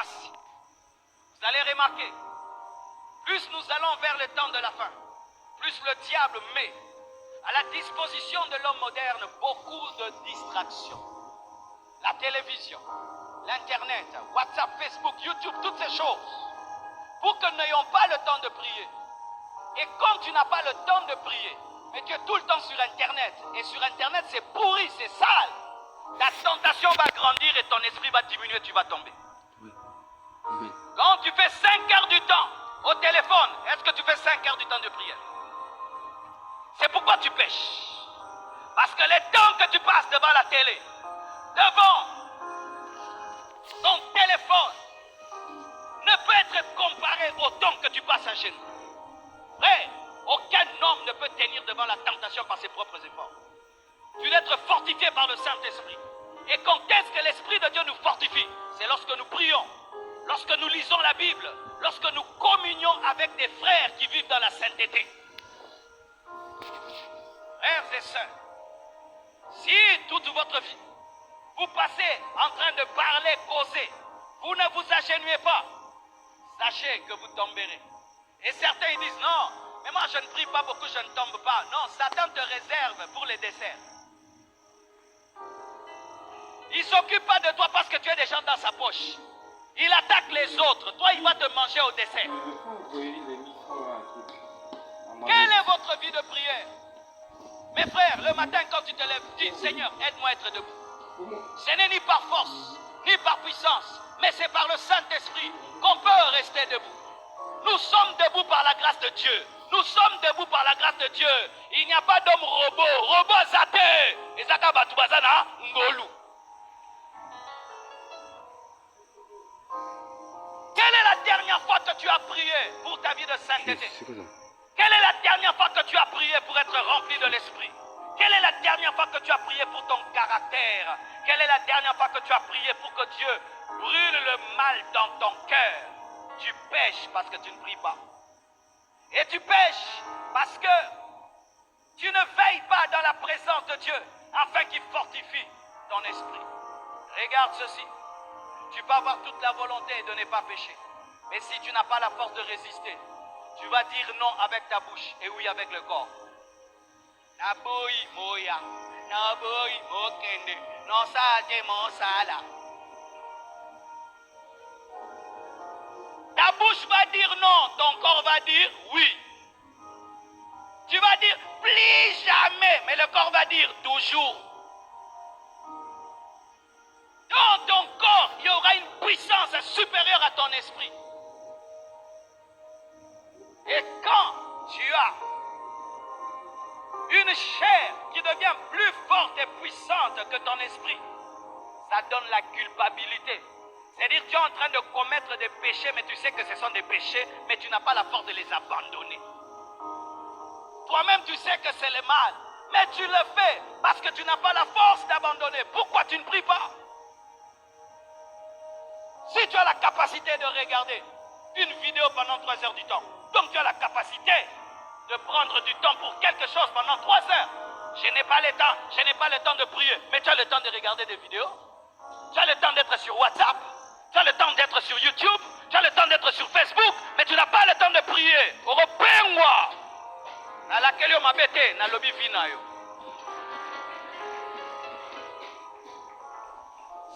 fois-ci, vous allez remarquer, plus nous allons vers le temps de la fin, plus le diable met à la disposition de l'homme moderne beaucoup de distractions. La télévision, l'Internet, WhatsApp, Facebook, YouTube, toutes ces choses, pour que nous n'ayons pas le temps de prier. Et comme tu n'as pas le temps de prier, mais tu es tout le temps sur Internet, et sur Internet c'est pourri, c'est sale, la tentation va grandir et ton esprit va diminuer, tu vas tomber. Oui. Quand tu fais 5 heures du temps au téléphone, est-ce que tu fais 5 heures du temps de prière? C'est pourquoi tu pêches. Parce que le temps que tu passes devant la télé, devant ton téléphone, ne peut être comparé au temps que tu passes à genoux. Frère, aucun homme ne peut tenir devant la tentation par ses propres efforts. Tu dois être fortifié par le Saint-Esprit. Et quand est-ce que l'Esprit de Dieu nous fortifie? C'est lorsque nous prions, lorsque nous lisons la Bible, lorsque nous communions avec des frères qui vivent dans la sainteté. Frères et sœurs, si toute votre vie, vous passez en train de parler, causer, vous ne vous agenouillez pas, sachez que vous tomberez. Et certains ils disent non, mais moi je ne prie pas beaucoup, je ne tombe pas. Non, Satan te réserve pour les desserts. Il ne s'occupe pas de toi parce que tu es déjà dans sa poche. Il attaque les autres. Toi, il va te manger au dessert. Quelle est votre vie de prière? Mes frères, le matin quand tu te lèves, dis Seigneur, aide-moi à être debout. Ce n'est ni par force, ni par puissance, mais c'est par le Saint-Esprit qu'on peut rester debout. Nous sommes debout par la grâce de Dieu. Nous sommes debout par la grâce de Dieu. Il n'y a pas d'homme robot. Robot zaté. Ezaka batubazana ngolu. Quelle est la dernière fois que tu as prié pour ta vie de sainteté? Quelle est la dernière fois que tu as prié pour être rempli de l'Esprit? Quelle est la dernière fois que tu as prié pour ton caractère? Quelle est la dernière fois que tu as prié pour que Dieu brûle le mal dans ton cœur? Tu pêches parce que tu ne pries pas. Et tu pêches parce que tu ne veilles pas dans la présence de Dieu afin qu'il fortifie ton esprit. Regarde ceci. Tu peux avoir toute la volonté de ne pas pécher. Mais si tu n'as pas la force de résister, tu vas dire non avec ta bouche et oui avec le corps. Naboyi moya, naboyi mokende, non sage mon sala. Ta bouche va dire non, ton corps va dire oui. Tu vas dire plus jamais, mais le corps va dire toujours. Dans ton corps, il y aura une puissance supérieure à ton esprit. Et quand tu as une chair qui devient plus forte et puissante que ton esprit, ça donne la culpabilité. C'est-à-dire que tu es en train de commettre des péchés, mais tu sais que ce sont des péchés, mais tu n'as pas la force de les abandonner. Toi-même, tu sais que c'est le mal, mais tu le fais parce que tu n'as pas la force d'abandonner. Pourquoi tu ne pries pas? Si tu as la capacité de regarder une vidéo pendant 3 heures du temps, donc tu as la capacité de prendre du temps pour quelque chose pendant 3 heures. Je n'ai pas le temps, je n'ai pas le temps de prier, mais tu as le temps de regarder des vidéos. Tu as le temps d'être sur WhatsApp, tu as le temps d'être sur YouTube, tu as le temps d'être sur Facebook, mais tu n'as pas le temps de prier. Européen, à laquelle on m'a bêté, na lobby vinayo.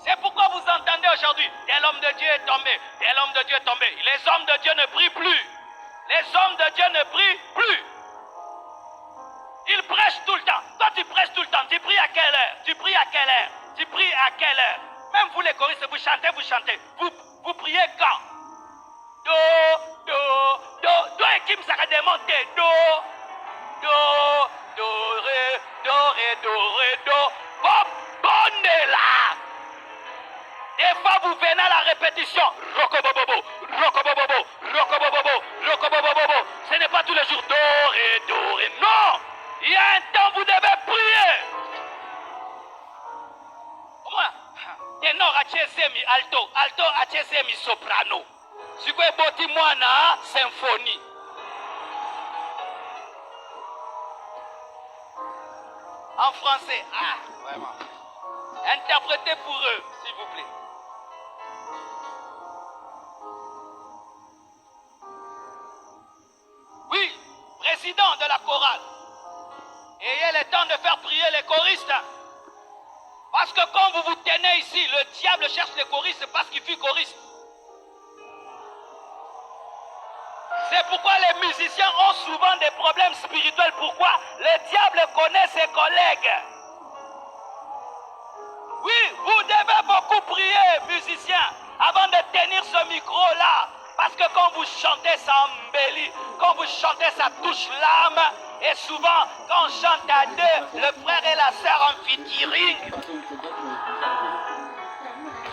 C'est pourquoi vous entendez aujourd'hui, tel homme de Dieu est tombé, tel homme de Dieu est tombé. Les hommes de Dieu ne prient plus. Les hommes de Dieu ne prient plus. Ils prêchent tout le temps. Toi, tu prêches tout le temps. Tu pries à quelle heure? Tu pries à quelle heure? Tu pries à quelle heure? Même vous les choristes, vous chantez, vous chantez. Vous priez quand? Do, et Kim ça va démonter. Do, ré, do. Bonne là. Des fois, vous venez à la répétition. Rokobobobo, rokobobobo, rokobobobo, rokobobobo. Ce n'est pas tous les jours. Do, ré. Non! Il y a un temps, vous devez prier. Moi, ténor mi alto mi soprano. Si vous avez moi na symphonie. En français, vraiment. Interprétez pour eux, s'il vous plaît. président de la chorale. Ayez le temps de faire prier les choristes. Parce que quand vous vous tenez ici, le diable cherche les choristes parce qu'il fut choriste. C'est pourquoi les musiciens ont souvent des problèmes spirituels. Pourquoi? Le diable connaît ses collègues. Oui, vous devez beaucoup prier, musiciens, avant de tenir ce micro-là. Parce que quand vous chantez, ça embellit. Quand vous chantez, ça touche l'âme. Et souvent, quand on chante à deux, le frère et la sœur en featuring.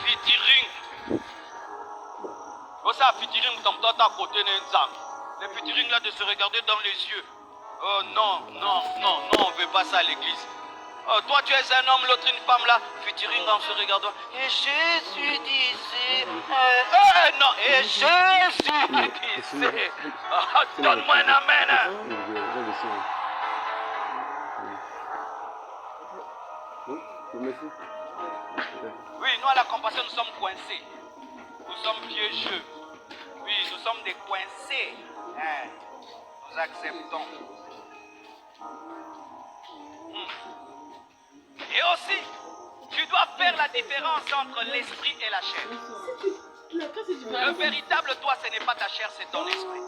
Featuring. Vous savez, featuring, comme toi, à côté d'un zam. Les featuring là, de se regarder dans les yeux. Oh non, non, non, non, on ne veut pas ça à l'église. Oh, toi, tu es un homme, l'autre une femme là, featuring en se regardant. Et Jésus disait, non, et Jésus disait, donne-moi un amen. Oui, nous à la compassion, nous sommes coincés. Nous sommes piégeux. Oui, nous sommes des coincés. Hein. Nous acceptons. Et aussi, tu dois faire la différence entre l'esprit et la chair. Le véritable toi, ce n'est pas ta chair, c'est ton esprit.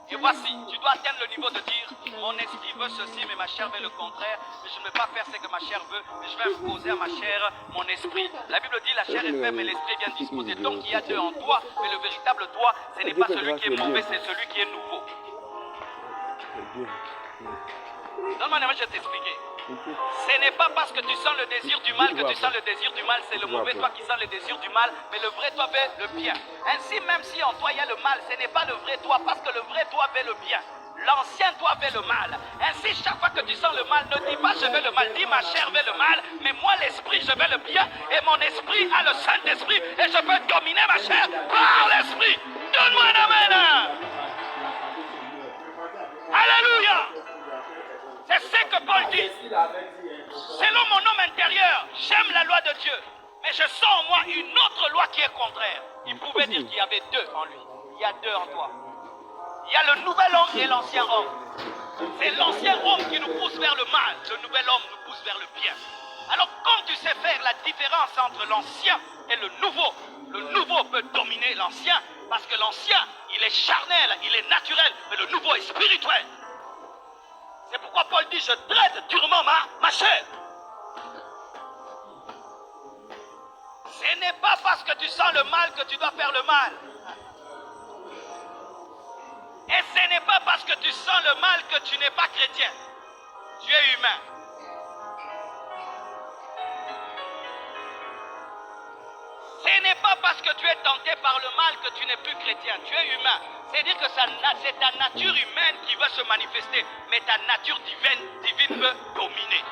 Et voici, tu dois atteindre le niveau de dire, mon esprit veut ceci, mais ma chair veut le contraire. Mais je ne veux pas faire ce que ma chair veut, mais je vais imposer à ma chair mon esprit. La Bible dit, la chair est faible, mais l'esprit est bien disposé. Donc il y a deux en toi, mais le véritable toi, ce n'est pas celui qui est mauvais, c'est celui qui est nouveau. Donne-moi un moment, je vais t'expliquer. Ce n'est pas parce que tu sens le désir du mal que tu sens le désir du mal, c'est le mauvais toi qui sens le désir du mal, mais le vrai toi veut le bien. Ainsi, même si en toi il y a le mal, ce n'est pas le vrai toi, parce que le vrai toi veut le bien. L'ancien toi veut le mal. Ainsi, chaque fois que tu sens le mal, ne dis pas je veux le mal, dis ma chair veut le mal, mais moi l'esprit je veux le bien, et mon esprit a le Saint-Esprit, et je peux dominer ma chair par l'esprit. Donne-moi un amen. Alléluia. C'est ce que Paul dit. Selon mon homme intérieur, j'aime la loi de Dieu, mais je sens en moi une autre loi qui est contraire. Il pouvait dire qu'il y avait deux en lui. Il y a deux en toi. Il y a le nouvel homme et l'ancien homme. C'est l'ancien homme qui nous pousse vers le mal. Le nouvel homme nous pousse vers le bien. Alors quand tu sais faire la différence entre l'ancien et le nouveau peut dominer l'ancien, parce que l'ancien, il est charnel, il est naturel, mais le nouveau est spirituel. C'est pourquoi Paul dit, je traite durement ma chair. Ce n'est pas parce que tu sens le mal que tu dois faire le mal. Et ce n'est pas parce que tu sens le mal que tu n'es pas chrétien. Tu es humain. Ce n'est pas parce que tu es tenté par le mal que tu n'es plus chrétien. Tu es humain. C'est-à-dire que c'est ta nature humaine qui va se manifester, mais ta nature divine veut dominer.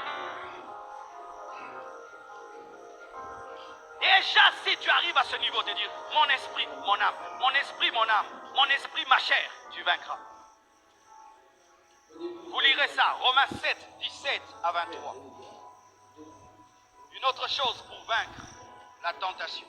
Déjà, si tu arrives à ce niveau de dire mon esprit, mon âme, mon esprit, mon âme, mon esprit, ma chair, tu vaincras. Vous lirez ça, Romains 7, 17 à 23. Une autre chose pour vaincre la tentation.